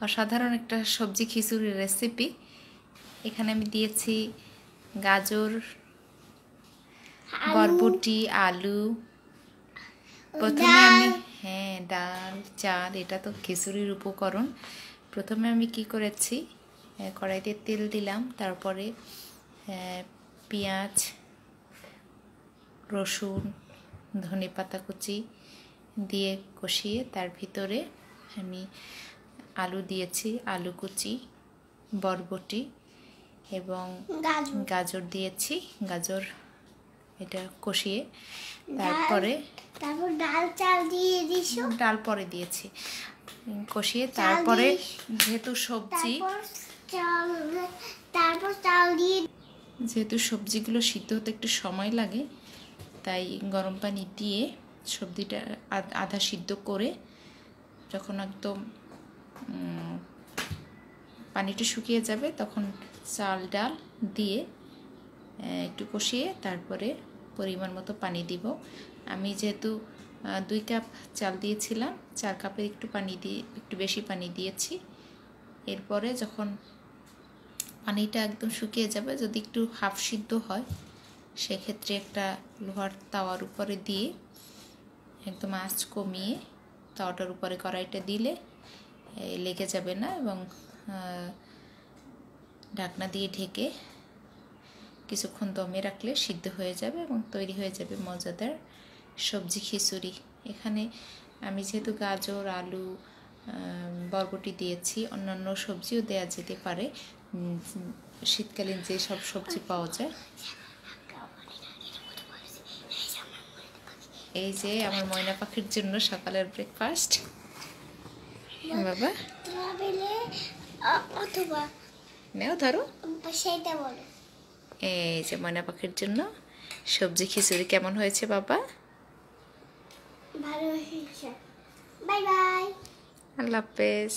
অসাধারণ একটা সবজি খিচুড়ির রেসিপি। এখানে আমি দিয়েছি গাজর, বরবটি, আলু। প্রথমে আমি ডাল, চাল, এটা তো খিচুড়ির উপকরণ। প্রথমে আমি কি করেছি, কড়াইতে তেল দিলাম, তারপরে পেঁয়াজ, রসুন, ধনেপাতা কুচি দিয়ে কষিয়ে তার ভিতরে আমি আলু দিয়েছি, আলু কুচি, বরবটি এবং গাজর দিয়েছি। গাজর এটা কষিয়ে তারপরে ডাল চাল দিয়ে দিছো, ডাল পরে দিয়েছি। কষিয়ে তারপরে যেহেতু সবজি, তারপর চাল দিয়ে, যেহেতু সবজিগুলো সিদ্ধ হতে একটু সময় লাগে, তাই গরম পানি দিয়ে সবজিটা আধা সিদ্ধ করে যখন একদম পানিটা শুকিয়ে যাবে তখন চাল ডাল দিয়ে একটু কষিয়ে তারপরে পরিমাণ মতো পানি দিব। আমি যেহেতু 2 কাপ চাল দিয়েছিলাম, 4 কাপের একটু বেশি পানি দিয়েছি। এরপরে যখন পানিটা একদম শুকিয়ে যাবে, যদি একটু হাফ সিদ্ধ হয়, সেক্ষেত্রে একটা লোহার তাওয়ার উপরে দিয়ে একদম আঁচ কমিয়ে তাওয়াটার উপরে কড়াইটা দিলে লেগে যাবে না, এবং ঢাকনা দিয়ে ঢেকে কিছুক্ষণ দমে রাখলে সিদ্ধ হয়ে যাবে এবং তৈরি হয়ে যাবে মজাদার সবজি খিচুড়ি। এখানে আমি যেহেতু গাজর, আলু, বরবটি দিয়েছি, অন্যান্য সবজিও দেওয়া যেতে পারে, শীতকালীন যে সব সবজি পাওয়া যায়। এই যে আমার ময়না পাখির জন্য সকালের ব্রেকফাস্ট। বাবা অথবা নেও, ধরো, সেটা বলো। এই যে ময়না পাখির জন্য সবজি খিচুড়ি কেমন হয়েছে বাবা? ভালো হয়েছে। Bye bye. আল্লাহ হাফেজ।